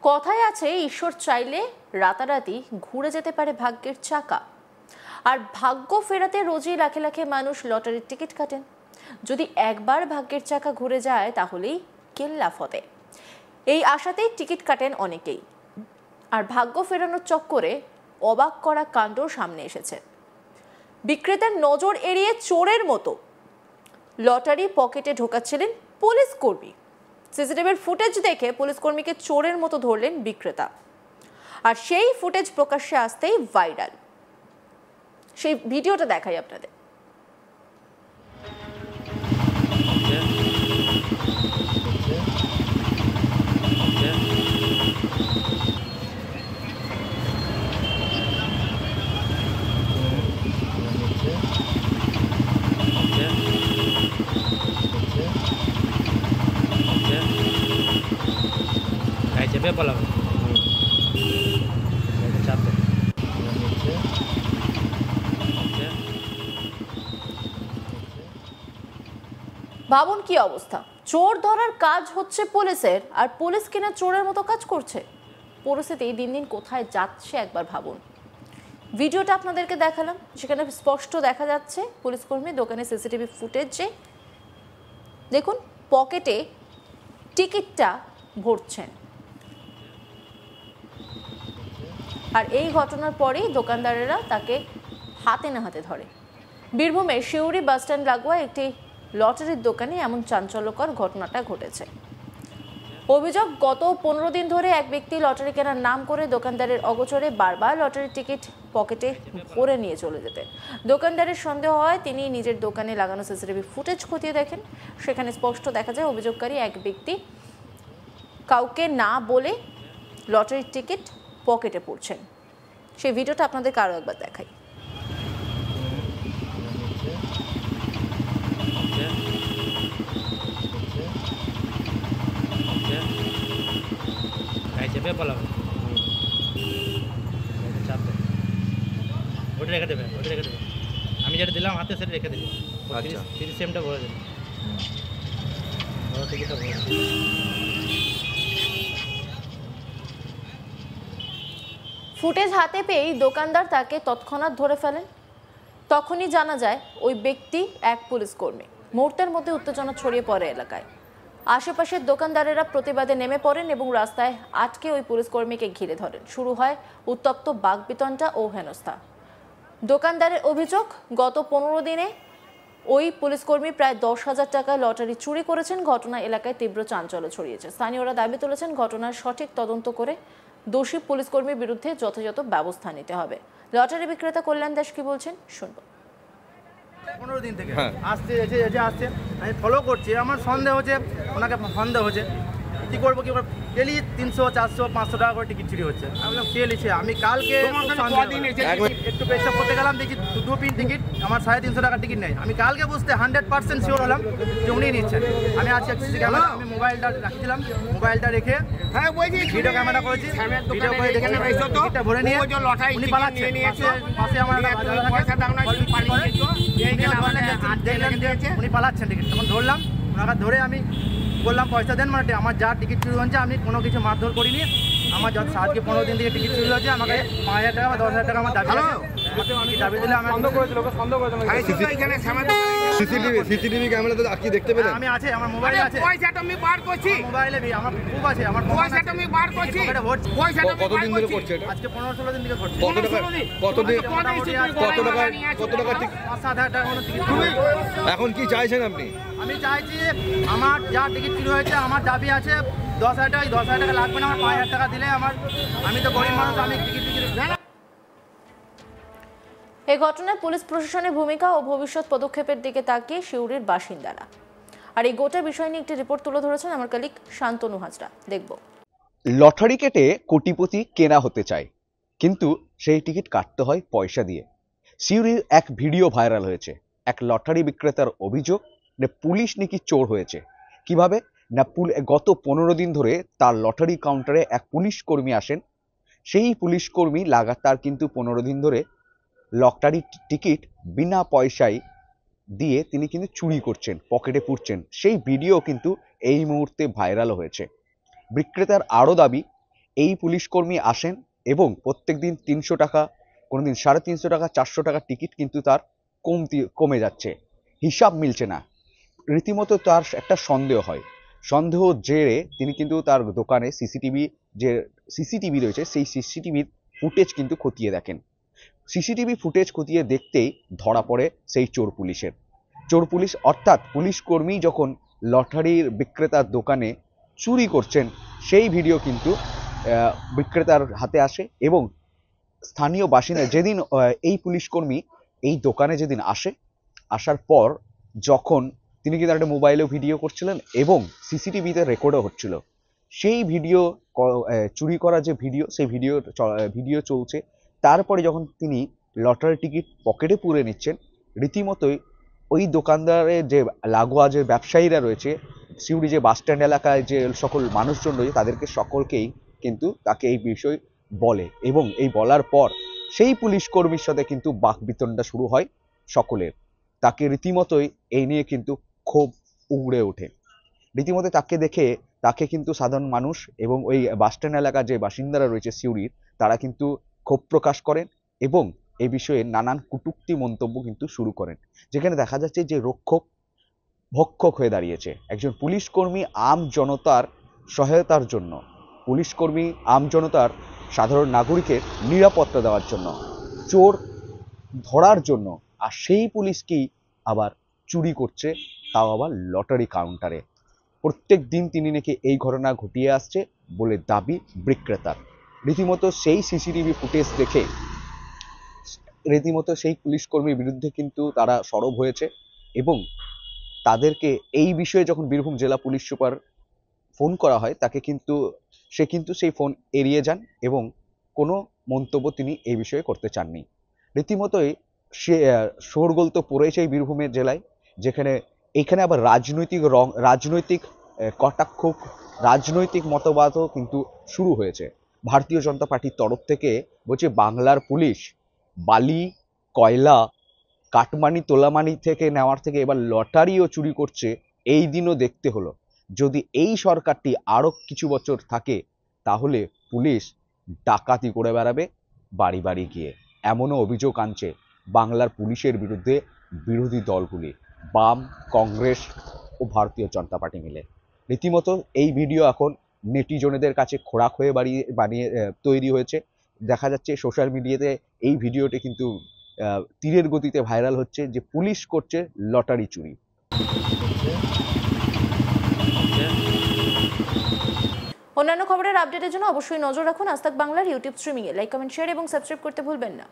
কথায় আছে ঈশ্বর চাইলে রাতারাতি ঘুরে যেতে পারে ভাগ্যের চাকা। আর ভাগ্য ফেরাতে রোজই লাখে লাখে মানুষ লটারির টিকিট কাটেন। যদি একবার ভাগ্যের চাকা ঘুরে যায় তাহলেই কেল্লা ফতে, এই আশাতেই টিকিট কাটেন অনেকেই। আর ভাগ্য ফেরানোর চক্করে অবাক করা কাণ্ড সামনে এসেছে। বিক্রেতার নজর এড়িয়ে চোরের মতো লটারি পকেটে ঢোকাচ্ছিলেন পুলিশ কর্মী। সিসিটিভির ফুটেজ দেখে পুলিশ কর্মীকে চোরের মতো ধরলেন বিক্রেতা। আর সেই ফুটেজ প্রকাশ্যে আসতেই ভাইরাল। সেই ভিডিওটা দেখাই আপনাদের। ভাবুন কি অবস্থা, চোর ধরার কাজ হচ্ছে পুলিশের, আর পুলিশ কিনা চোরের মতো কাজ করছে। পরিস্থিতি দিন দিন কোথায় যাচ্ছে একবার ভাবুন। ভিডিওটা আপনাদেরকে দেখালাম, সেখানে স্পষ্ট দেখা যাচ্ছে পুলিশ কর্মী দোকানে সিসিটিভি ফুটেজে দেখুন পকেটে টিকিটটা ভরছেন। আর এই ঘটনার পরেই দোকানদারেরা তাকে হাতে না হাতে ধরে। বীরভূমের শিউরি বাসস্ট্যান্ড লাগোয়া একটি লটারির দোকানে এমন চাঞ্চল্যকর ঘটনাটা ঘটেছে। অভিযোগ, গত 15 দিন ধরে এক ব্যক্তি লটারি কেনার নাম করে দোকানদারের অগোচরে বারবার লটারির টিকিট পকেটে ভরে নিয়ে চলে যেতেন। দোকানদারের সন্দেহ হয় তিনি নিজের দোকানে লাগানো সিসিটিভি ফুটেজ খতিয়ে দেখেন। সেখানে স্পষ্ট দেখা যায় অভিযোগকারী এক ব্যক্তি কাউকে না বলে লটারির টিকিট পকেটে পড়ছেন। সেই ভিডিওটা আপনাদেরকে আরও একবার দেখাই। আমি যেটা দিলাম হাতে সেটা রেখে দিলাম। আচ্ছা, সিস্টেমটা ভরে দিলাম। ফুটেজ হাতে পেয়েই দোকানদার তাকে তৎক্ষণাৎ ধরে ফেলেন। তখনই জানা যায় ওই ব্যক্তি এক পুলিশ কর্মী। মুহূর্তের মধ্যে উত্তেজনা ছড়িয়ে পড়ে এলাকায়। আশেপাশের দোকানদারেরা প্রতিবাদে নেমে পড়েন এবং রাস্তায় আটকে ওই পুলিশ কর্মীকে ঘিরে ধরেন। শুরু হয় উত্তপ্ত বাকবিতণ্ডা ও হেনস্থা। দোকানদারের অভিযোগ, গত 15 দিনে ওই পুলিশ কর্মী প্রায় 10,000 টাকা লটারি চুরি করেছেন। ঘটনা এলাকায় তীব্র চাঞ্চল্য ছড়িয়েছে। স্থানীয়রা দাবি তুলেছেন ঘটনার সঠিক তদন্ত করে দোষী পুলিশ কর্মীর বিরুদ্ধে যথাযথ ব্যবস্থা নিতে হবে। লটারি বিক্রেতা কল্যাণ দাস কি বলছেন শুনবো। 15 দিন থেকে আসছে আমি ফলো করছি, আমার সন্দেহ হচ্ছে, ওনাকে সন্দেহ হচ্ছে। কী করবো ডেলি 300, 400, 500 টাকা করে টিকিট চুরি হচ্ছে। আমি বললাম কে লিখছে। আমি কালকে একটু পেশা করতে গেলাম, দেখি 2 পিন টিকিট, আমার 350 টাকার টিকিট নেই। আমি কালকে বুঝতে 100% শিওর হলাম যে উনি নিচ্ছেন। আমি আজকে ক্যামেরা, আমি মোবাইলটা রাখছিলাম, মোবাইলটা রেখে ভিডিও ক্যামেরা করেছি, ভিডিও করে দেখে টিকিটটা ভরে নিয়ে উনি পালাচ্ছেন। পাশে আমার উনি পালাচ্ছেন টিকিট। তখন ধরলাম, ওনাকে ধরে আমি বললাম পয়সা দেন। মানে আমার যা টিকিট চুরি হচ্ছে আমি কোনো কিছু মারধর করিনি। আমার যত আজকে 15 দিন থেকে টিকিট চুরি হচ্ছে, আমাকে 5,000 টাকা বা 10,000 টাকা আমার দাবি দাবি দিলে আমি সিসিটিভি ক্যামেরা তো কি দেখতে পেলেন? আমি আছে, আমার মোবাইলে আছে, পয়সাটা আমি বার করছি, মোবাইলে আমার খুব আছে, আমার পয়সাটা আমি বার করছি, পয়সাটা কতদিন ধরে করছে এটা? আজকে 15-16 দিন থেকে করছে। কত টাকা কত টাকা 5,000 টাকা মতো টিকিট। এখন কি চাইছেন আপনি? আমি চাইছি আমার যা টিকিট চুরি হয়েছে, আমার দাবি আছে 10,000 টাকা। 10,000 টাকা লাগবে না, আমার 5,000 টাকা দিলে আমি তো গরিব মানুষ, আমি টিকিট এই ঘটনায় পুলিশ প্রশাসনের ভূমিকা ও ভবিষ্যৎ পদক্ষেপের দিকে তাকিয়ে শিউরির বাসিন্দারা। আর এই গোটা বিষয় নিয়ে একটি রিপোর্ট তুলে ধরেছেন আমার কলিগ শান্তনু হাজরা। দেখব। লটারি কেটে কোটিপতি কেনা হতে চায়, কিন্তু সেই টিকিট কাটতে হয় পয়সা দিয়ে। শিউরির এক ভিডিও ভাইরাল হয়েছে। এক লটারি বিক্রেতার অভিযোগ যে পুলিশ নাকি চোর হয়েছে। কিভাবে না, গত 15 দিন ধরে তার লটারি কাউন্টারে এক পুলিশ কর্মী আসেন। সেই পুলিশ কর্মী লাগাতার কিন্তু 15 দিন ধরে লটারি টিকিট বিনা পয়সায় দিয়ে তিনি কিন্তু চুরি করছেন, পকেটে পুরছেন। সেই ভিডিও কিন্তু এই মুহূর্তে ভাইরাল হয়েছে। বিক্রেতার আরও দাবি, এই পুলিশকর্মী আসেন এবং প্রত্যেকদিন 300 টাকা, কোনোদিন 350 টাকা, 400 টাকার টিকিট কিন্তু তার কমে যাচ্ছে, হিসাব মিলছে না। রীতিমতো তার একটা সন্দেহ হয়, সন্দেহ জেরে তিনি কিন্তু তার দোকানে সিসিটিভি রয়েছে, সেই সিসিটিভির ফুটেজ কিন্তু খতিয়ে দেখেন। সিসিটিভি ফুটেজ খতিয়ে দেখতেই ধরা পড়ে সেই চোর পুলিশ অর্থাৎ পুলিশ কর্মী যখন লটারির বিক্রেতার দোকানে চুরি করছেন সেই ভিডিও কিন্তু বিক্রেতার হাতে আসে এবং স্থানীয় বাসিন্দা যেদিন এই পুলিশকর্মী এই দোকানে যেদিন আসার পর যখন তিনি কিন্তু একটা মোবাইলেও ভিডিও করছিলেন এবং সিসিটিভিতে রেকর্ডও হচ্ছিল, সেই ভিডিও চুরি করা যে ভিডিও, সেই ভিডিও চলছে। তারপরে যখন তিনি লটারি টিকিট পকেটে পুরে নিচ্ছেন, রীতিমতোই ওই দোকানদারের যে লাগোয়া যে ব্যবসায়ীরা রয়েছে, সিউড়ি যে বাস স্ট্যান্ড এলাকায় যে সকল মানুষজন রয়েছে, তাদেরকে সকলকেই কিন্তু তাকে এই বিষয় বলে এবং এই বলার পর সেই পুলিশ কর্মীর সাথে কিন্তু বাকবিতণ্ডা শুরু হয় সকলের। তাকে রীতিমতোই এই নিয়ে কিন্তু ক্ষোভ উগড়ে ওঠে। রীতিমতো তাকে দেখে কিন্তু সাধারণ মানুষ এবং ওই বাস স্ট্যান্ড এলাকার যে বাসিন্দারা রয়েছে সিউড়ির, তারা কিন্তু ক্ষোভ প্রকাশ করেন এবং এই বিষয়ে নানান কটূক্তি মন্তব্য কিন্তু শুরু করেন, যেখানে দেখা যাচ্ছে যে রক্ষক ভক্ষক হয়ে দাঁড়িয়েছে। একজন পুলিশ কর্মী আম জনতার সহায়তার জন্য, পুলিশ কর্মী আম জনতার সাধারণ নাগরিকের নিরাপত্তা দেওয়ার জন্য, চোর ধরার জন্য, আর সেই পুলিশকেই আবার চুরি করছে, তাও আবার লটারি কাউন্টারে। প্রত্যেক দিন তিনি নাকি এই ঘটনা ঘটিয়ে আসছে বলে দাবি বিক্রেতার। রীতিমতো সেই সিসিটিভি ফুটেজ দেখে রীতিমতো সেই পুলিশ কর্মীর বিরুদ্ধে কিন্তু তারা সরব হয়েছে এবং তাদেরকে এই বিষয়ে যখন বীরভূম জেলা পুলিশ সুপার ফোন করা হয়, সে কিন্তু সেই ফোন এড়িয়ে যান এবং কোনো মন্তব্য তিনি এই বিষয়ে করতে চাননি। রীতিমতোই সে শোরগোল তো পড়েছে এই বীরভূমের জেলায়, যেখানে এখানে আবার রাজনৈতিক কটাক্ষ, রাজনৈতিক মতবাদও কিন্তু শুরু হয়েছে। ভারতীয় জনতা পার্টির তরফ থেকে বলছে বাংলার পুলিশ বালি, কয়লা, কাটমানি, তোলামানি থেকে নেওয়ার থেকে এবার লটারিও চুরি করছে, এই দিনও দেখতে হলো। যদি এই সরকারটি আরো কিছু বছর থাকে তাহলে পুলিশ ডাকাতি করে বেড়াবে বাড়ি বাড়ি গিয়ে, এমনও অভিযোগ আনছে বাংলার পুলিশের বিরুদ্ধে বিরোধী দলগুলি, বাম, কংগ্রেস ও ভারতীয় জনতা পার্টি মিলে। রীতিমতো এই ভিডিও এখন নেটিজনেদের কাছে খোরাক হয়ে তৈরি হয়েছে। দেখা যাচ্ছে সোশ্যাল মিডিয়াতে এই ভিডিওটি কিন্তু তীরের গতিতে ভাইরাল হচ্ছে যে পুলিশ করছে লটারি চুরি। অন্যান্য খবরের আপডেটের জন্য অবশ্যই নজর রাখুন আজ তাক বাংলার ইউটিউব স্ট্রিমিংয়ে। লাইক, কমেন্ট, শেয়ার এবং সাবস্ক্রাইব করতে ভুলবেন না।